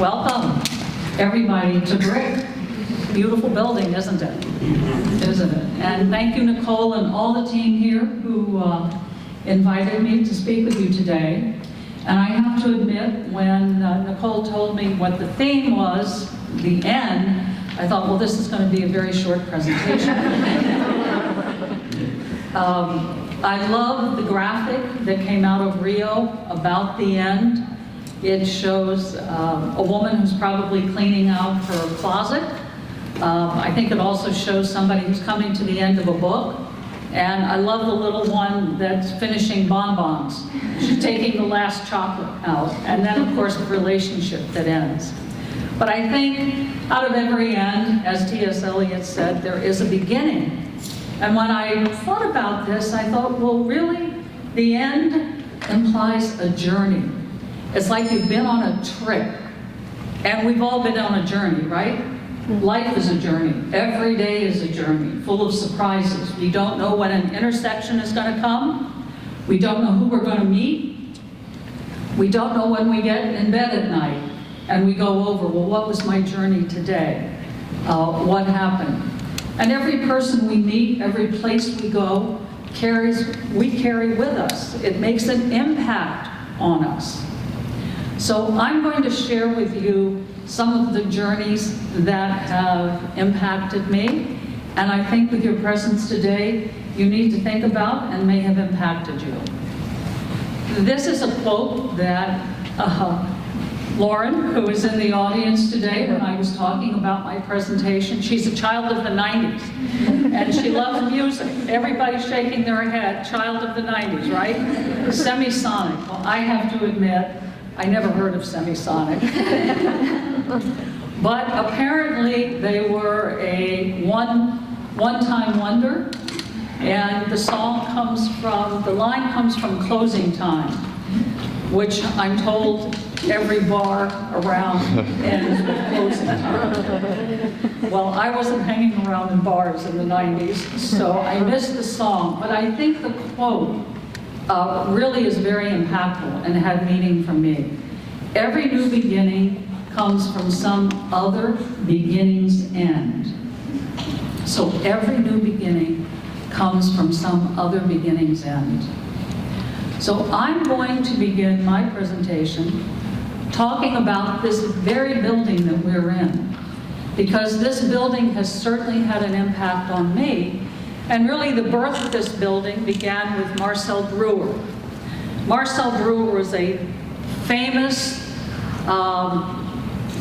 Welcome, everybody, to Brick. Beautiful building, isn't it? Isn't it? And thank you, Nicole, and all the team here who invited me to speak with you today. And I have to admit, when Nicole told me what the theme was, the end, I thought, well, this is going to be a very short presentation. I love the graphic that came out of Rio about the end. It shows a woman who's probably cleaning out her closet. I think it also shows somebody who's coming to the end of a book. And I love the little one that's finishing bonbons. She's taking the last chocolate out. And then, of course, the relationship that ends. But I think out of every end, as T.S. Eliot said, there is a beginning. And when I thought about this, I thought, well, really, the end implies a journey. It's like you've been on a trip. And we've all been on a journey, right? Life is a journey. Every day is a journey, full of surprises. We don't know when an intersection is going to come. We don't know who we're going to meet. We don't know when we get in bed at night and we go over, well, what was my journey today? What happened? And every person we meet, every place we go, we carry with us. It makes an impact on us. So I'm going to share with you some of the journeys that have impacted me, and I think with your presence today, you need to think about and may have impacted you. This is a quote that Lauren, who is in the audience today when I was talking about my presentation, she's a child of the 90s, and she loves music. Everybody's shaking their head, child of the 90s, right? Semisonic. Well, I have to admit, I never heard of Semisonic. But apparently they were a one-time wonder, and the line comes from Closing Time, which I'm told every bar around ends with closing time. Well, I wasn't hanging around in bars in the 90s, so I missed the song, but I think the quote really is very impactful and had meaning for me. Every new beginning comes from some other beginning's end. So every new beginning comes from some other beginning's end. So I'm going to begin my presentation talking about this very building that we're in, because this building has certainly had an impact on me. And really the birth of this building began with Marcel Breuer. Marcel Breuer was a famous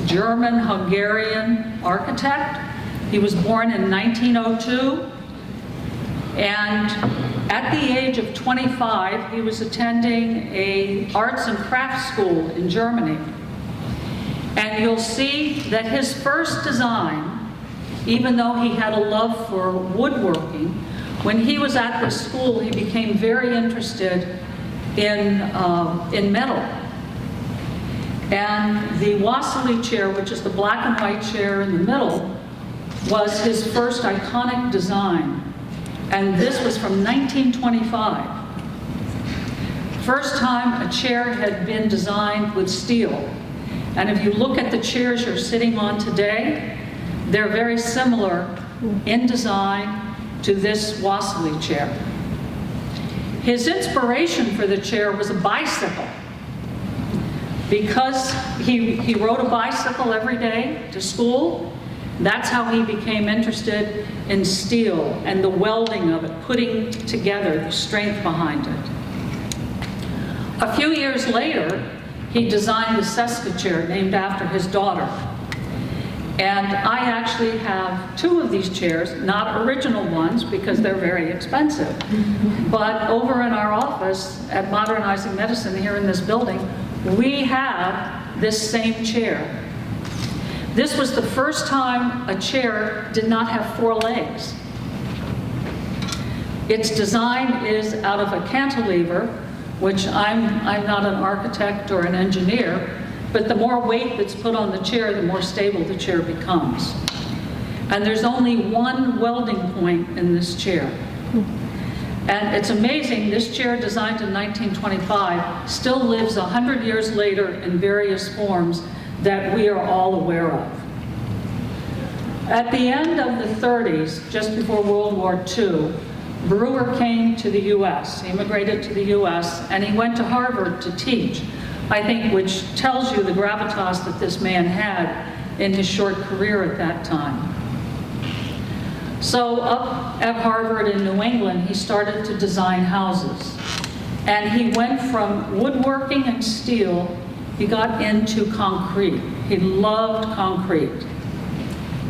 German-Hungarian architect. He was born in 1902, and at the age of 25, he was attending an arts and crafts school in Germany. And you'll see that his first design, even though he had a love for woodworking, when he was at this school, he became very interested in metal. And the Wassily chair, which is the black and white chair in the middle, was his first iconic design. And this was from 1925. First time a chair had been designed with steel. And if you look at the chairs you're sitting on today, they're very similar in design to this Wassily chair. His inspiration for the chair was a bicycle. Because he rode a bicycle every day to school, that's how he became interested in steel and the welding of it, putting together the strength behind it. A few years later, he designed the Seska chair named after his daughter. And I actually have two of these chairs, not original ones because they're very expensive. But over in our office at Modernizing Medicine here in this building, we have this same chair. This was the first time a chair did not have four legs. Its design is out of a cantilever, which I'm not an architect or an engineer, but the more weight that's put on the chair, the more stable the chair becomes. And there's only one welding point in this chair. And it's amazing, this chair designed in 1925 still lives 100 years later in various forms that we are all aware of. At the end of the 30s, just before World War II, Brewer came to the US, he immigrated to the US, and he went to Harvard to teach, I think, which tells you the gravitas that this man had in his short career at that time. So up at Harvard in New England, he started to design houses. And he went from woodworking and steel, he got into concrete. He loved concrete.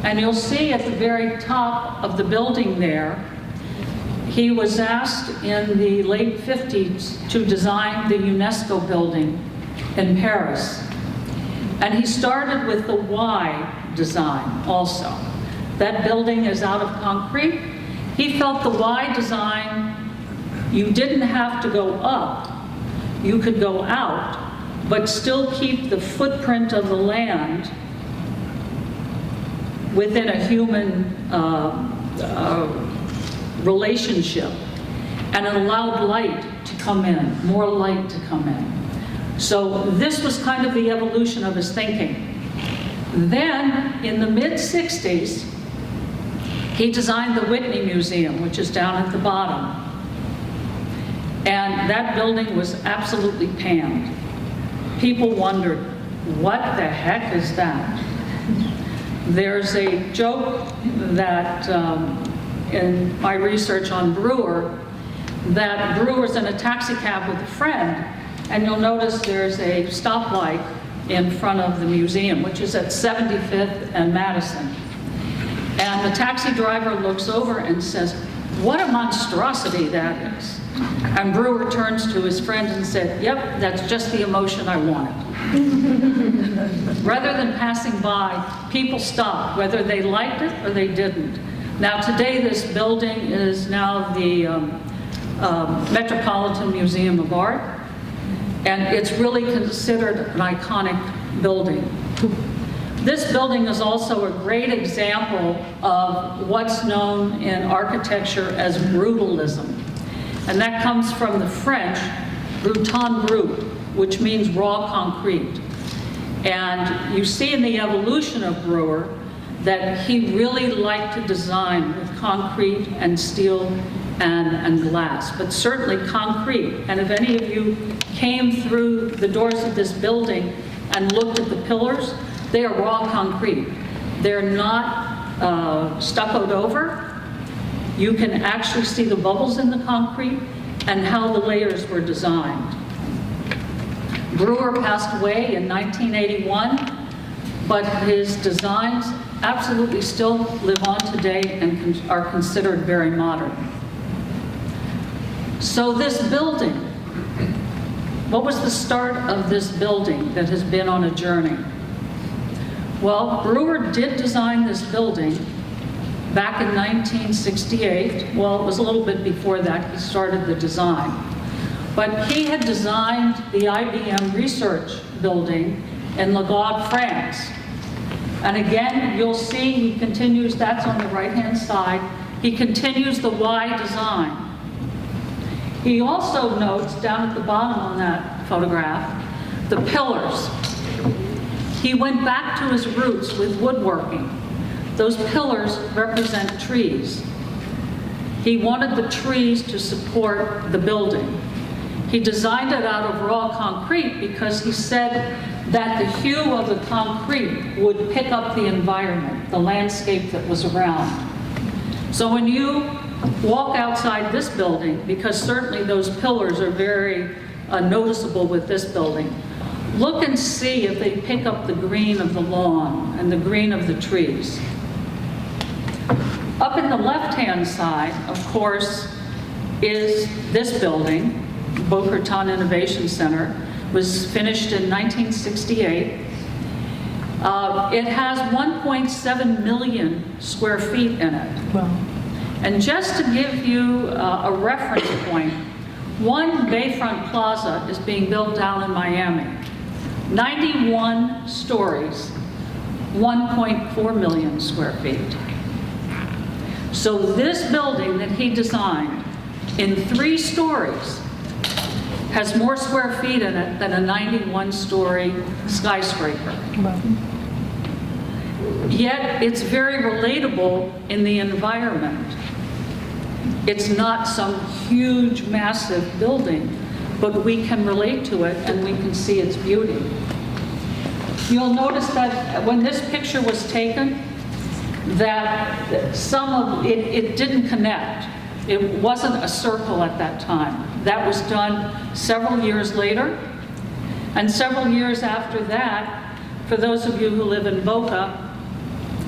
And you'll see at the very top of the building there, he was asked in the late 50s to design the UNESCO building in Paris. And he started with the Y design also. That building is out of concrete. He felt the Y design, you didn't have to go up, you could go out, but still keep the footprint of the land within a human relationship, and it allowed light to come in, more light to come in. So this was kind of the evolution of his thinking. Then, in the mid-60s, he designed the Whitney Museum, which is down at the bottom. And that building was absolutely panned. People wondered, what the heck is that? There's a joke that in my research on Brewer, that Brewer's in a taxi cab with a friend, and you'll notice there's a stoplight in front of the museum, which is at 75th and Madison. And the taxi driver looks over and says, what a monstrosity that is. And Brewer turns to his friend and said, yep, that's just the emotion I wanted. Rather than passing by, people stopped, whether they liked it or they didn't. Now today this building is now the Metropolitan Museum of Art, and it's really considered an iconic building. This building is also a great example of what's known in architecture as brutalism. And that comes from the French, bruton brut, which means raw concrete. And you see in the evolution of Brewer that he really liked to design with concrete and steel and glass, but certainly concrete. And if any of you came through the doors of this building and looked at the pillars, they are raw concrete. They're not stuccoed over. You can actually see the bubbles in the concrete and how the layers were designed. Brewer passed away in 1981, but his designs absolutely still live on today and are considered very modern. So this building, what was the start of this building that has been on a journey? Well, Brewer did design this building back in 1968. Well, it was a little bit before that he started the design. But he had designed the IBM research building in Le Gard, France. And again, you'll see he continues, that's on the right-hand side, he continues the Y design. He also notes down at the bottom on that photograph, the pillars. He went back to his roots with woodworking. Those pillars represent trees. He wanted the trees to support the building. He designed it out of raw concrete because he said that the hue of the concrete would pick up the environment, the landscape that was around. So when you walk outside this building, because certainly those pillars are very noticeable with this building, look and see if they pick up the green of the lawn and the green of the trees. Up in the left-hand side, of course, is this building, Boca Raton Innovation Center, was finished in 1968. It has 1.7 million square feet in it. Wow. And just to give you a reference point, one Bayfront Plaza is being built down in Miami. 91 stories, 1.4 million square feet. So this building that he designed in 3 stories has more square feet in it than a 91-story skyscraper. Yet it's very relatable in the environment. It's not some huge, massive building, but we can relate to it and we can see its beauty. You'll notice that when this picture was taken, that some of it didn't connect. It wasn't a circle at that time. That was done several years later. And several years after that, for those of you who live in Boca,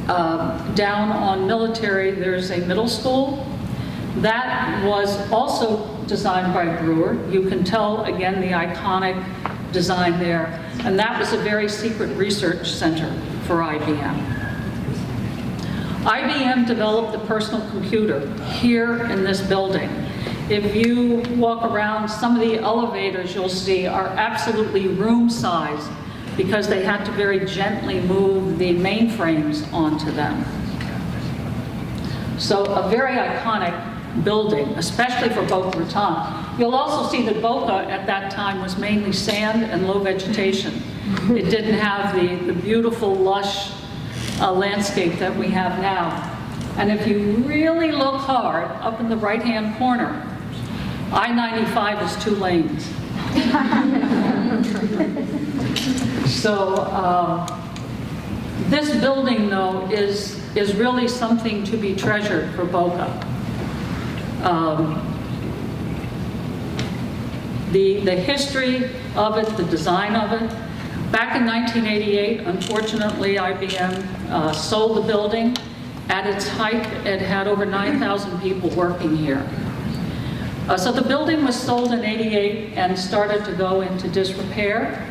down on Military, there's a middle school. That was also designed by Brewer. You can tell, again, the iconic design there. And that was a very secret research center for IBM. IBM developed the personal computer here in this building. If you walk around, some of the elevators you'll see are absolutely room size because they had to very gently move the mainframes onto them. So a very iconic building, especially for Boca Raton. You'll also see that Boca at that time was mainly sand and low vegetation. It didn't have the beautiful, lush landscape that we have now. And if you really look hard, up in the right-hand corner, I-95 is 2 lanes. So this building, though, is really something to be treasured for Boca. The history of it, the design of it. Back in 1988, unfortunately, IBM sold the building. At its height, it had over 9,000 people working here. So the building was sold in '88 and started to go into disrepair.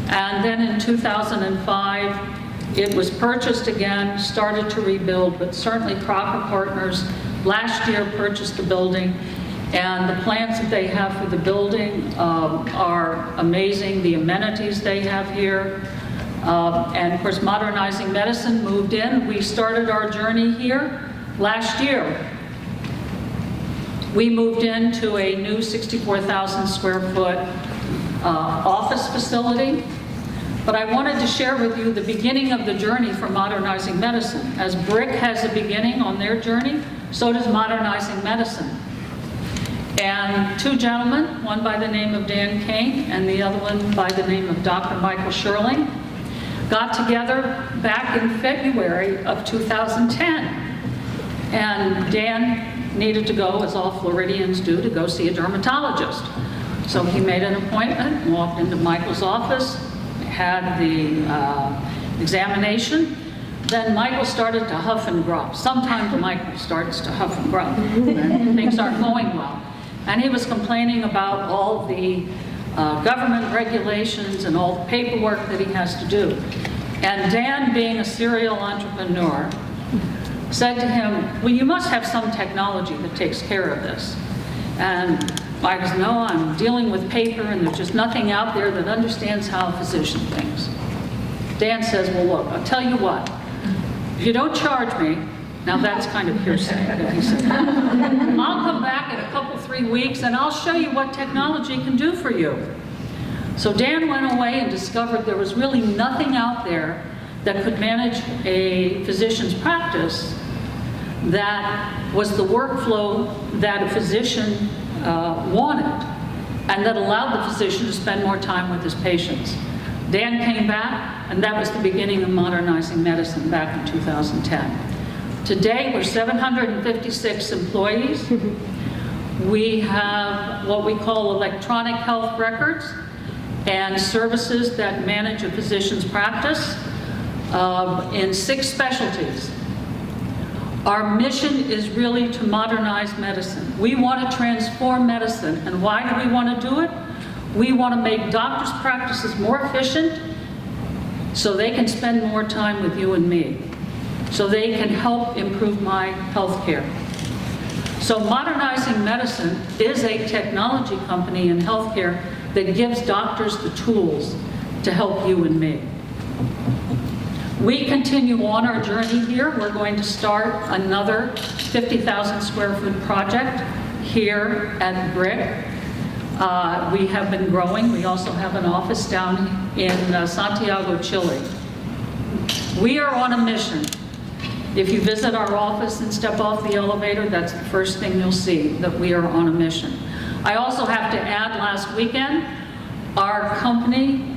And then in 2005, it was purchased again, started to rebuild, but certainly Crocker Partners last year purchased the building. And the plans that they have for the building are amazing, the amenities they have here. And of course, Modernizing Medicine moved in. We started our journey here last year. We moved into a new 64,000 square foot office facility. But I wanted to share with you the beginning of the journey for Modernizing Medicine. As Brick has a beginning on their journey, so does Modernizing Medicine. And 2 gentlemen, one by the name of Dan Kane and the other one by the name of Dr. Michael Sherling, got together back in February of 2010. And Dan needed to go, as all Floridians do, to go see a dermatologist. So he made an appointment, walked into Michael's office, had the examination. Then Michael started to huff and gruff. Sometimes Michael starts to huff and gruff when things aren't going well. And he was complaining about all the government regulations and all the paperwork that he has to do. And Dan, being a serial entrepreneur, said to him, well, you must have some technology that takes care of this. And I was, no, I'm dealing with paper and there's just nothing out there that understands how a physician thinks. Dan says, well, look, I'll tell you what. If you don't charge me, now that's kind of hearsay, he said, I'll come back in a couple, 3 weeks and I'll show you what technology can do for you. So Dan went away and discovered there was really nothing out there that could manage a physician's practice that was the workflow that a physician wanted and that allowed the physician to spend more time with his patients. Dan came back, and that was the beginning of Modernizing Medicine back in 2010. Today, we're 756 employees. We have what we call electronic health records and services that manage a physician's practice in 6 specialties. Our mission is really to modernize medicine. We want to transform medicine. And why do we want to do it? We want to make doctors' practices more efficient so they can spend more time with you and me, so they can help improve my health care. So Modernizing Medicine is a technology company in healthcare that gives doctors the tools to help you and me. We continue on our journey here. We're going to start another 50,000 square foot project here at Brick. We have been growing. We also have an office down in Santiago, Chile. We are on a mission. If you visit our office and step off the elevator, that's the first thing you'll see, that we are on a mission. I also have to add, last weekend, our company,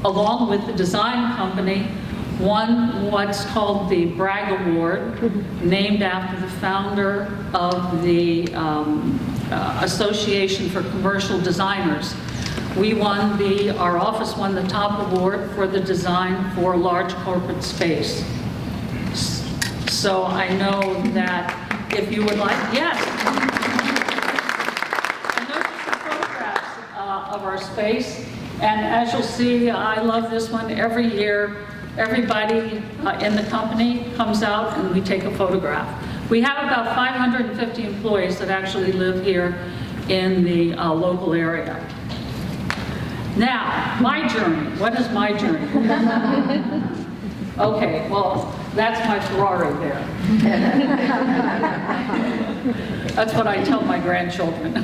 along with the design company, won what's called the Bragg Award, named after the founder of the Association for Commercial Designers. We won our office won the top award for the design for large corporate space. So I know that if you would like, yes. And those are some photographs of our space. And as you'll see, I love this one. Every year, everybody in the company comes out and we take a photograph. We have about 550 employees that actually live here in the local area. Now, my journey. What is my journey? Okay, well, that's my Ferrari there. That's what I tell my grandchildren.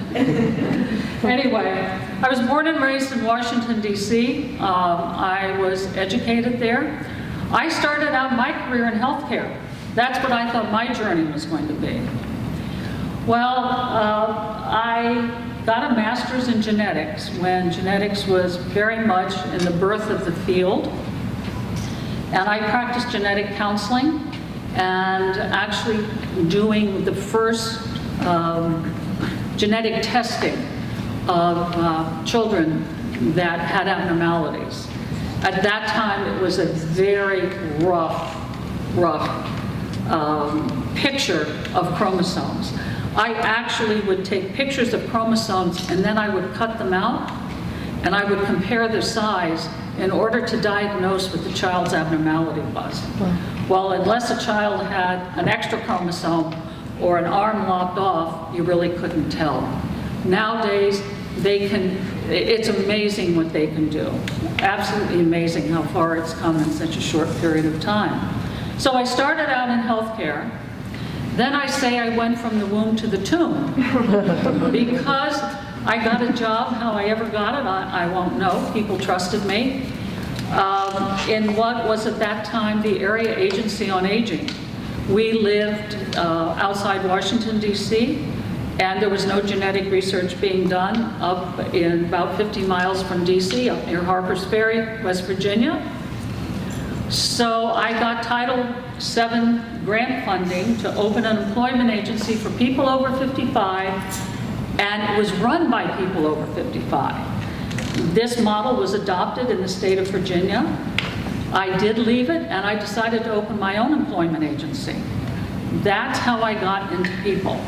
Anyway, I was born and raised in Washington, D.C. I was educated there. I started out my career in healthcare. That's what I thought my journey was going to be. Well, I got a master's in genetics when genetics was very much in the birth of the field. And I practiced genetic counseling and actually doing the first genetic testing of children that had abnormalities. At that time, it was a very rough picture of chromosomes. I actually would take pictures of chromosomes and then I would cut them out and I would compare their size in order to diagnose what the child's abnormality was. Wow. Well, unless a child had an extra chromosome or an arm lopped off, you really couldn't tell. Nowadays, it's amazing what they can do. Absolutely amazing how far it's come in such a short period of time. So I started out in healthcare. Then I say I went from the womb to the tomb because I got a job. How I ever got it, I won't know. People trusted me. In what was at that time the Area Agency on Aging. We lived outside Washington, D.C., and there was no genetic research being done up in about 50 miles from D.C., up near Harper's Ferry, West Virginia. So I got Title VII grant funding to open an employment agency for people over 55, and it was run by people over 55. This model was adopted in the state of Virginia. I did leave it, and I decided to open my own employment agency. That's how I got into people.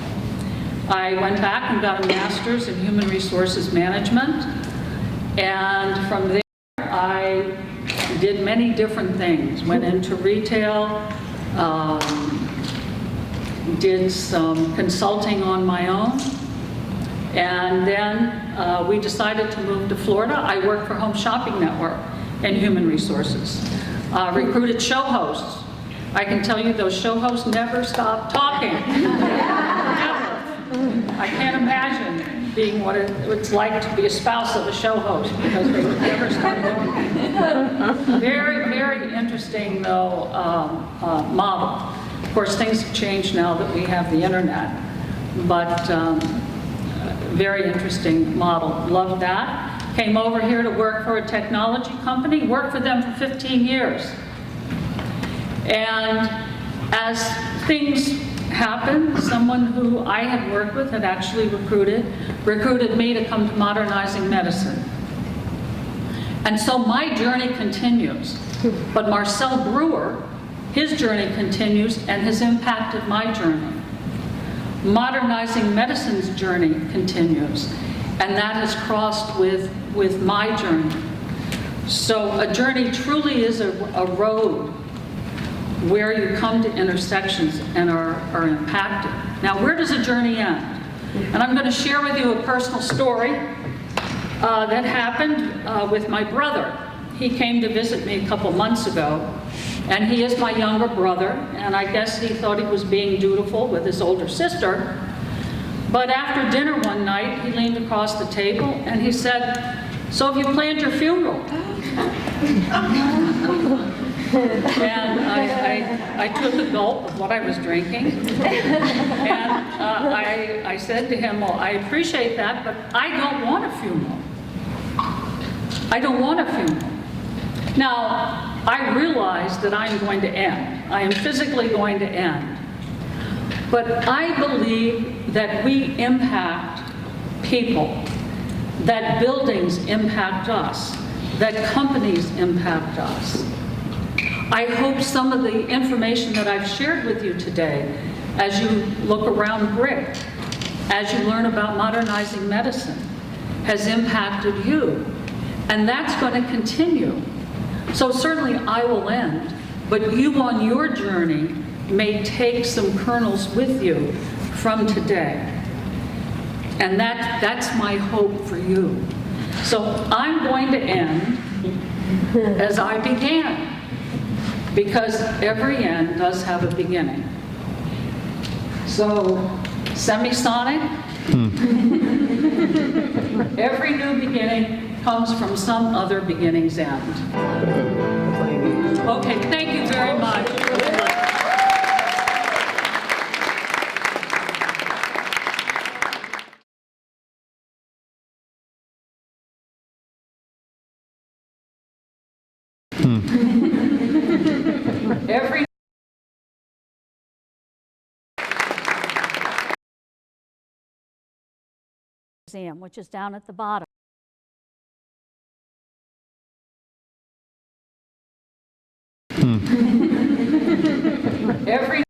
I went back and got a master's in human resources management, and from there I did many different things. Went into retail, did some consulting on my own, and then we decided to move to Florida. I worked for Home Shopping Network and Human Resources. Recruited show hosts. I can tell you those show hosts never stopped talking. Never. I can't imagine being what it's like to be a spouse of a show host because they would never stop talking. Very, very interesting, though, model. Of course, things have changed now that we have the internet, but very interesting model. Loved that. Came over here to work for a technology company, worked for them for 15 years. And as things happened, someone who I had worked with had actually recruited me to come to Modernizing Medicine. And so my journey continues. But Marcel Brewer, his journey continues and has impacted my journey. Modernizing Medicine's journey continues, and that has crossed with my journey. So a journey truly is a road where you come to intersections and are impacted. Now, where does a journey end? And I'm going to share with you a personal story that happened with my brother. He came to visit me a couple months ago, and he is my younger brother, and I guess he thought he was being dutiful with his older sister. But after dinner one night, he leaned across the table and he said, "So have you planned your funeral?" And I took a gulp of what I was drinking, and I said to him, "Well, I appreciate that, but I don't want a funeral. I don't want a funeral." Now, I realize that I'm going to end. I am physically going to end. But I believe that we impact people, that buildings impact us, that companies impact us. I hope some of the information that I've shared with you today, as you look around BRIC, as you learn about modernizing medicine, has impacted you. And that's going to continue. So certainly I will end, but you on your journey may take some kernels with you from today. And that's my hope for you. So I'm going to end as I began, because every end does have a beginning. So, semisonic, every new beginning comes from some other beginning's end. Okay, thank you very much. Every museum, which is down at the bottom. Every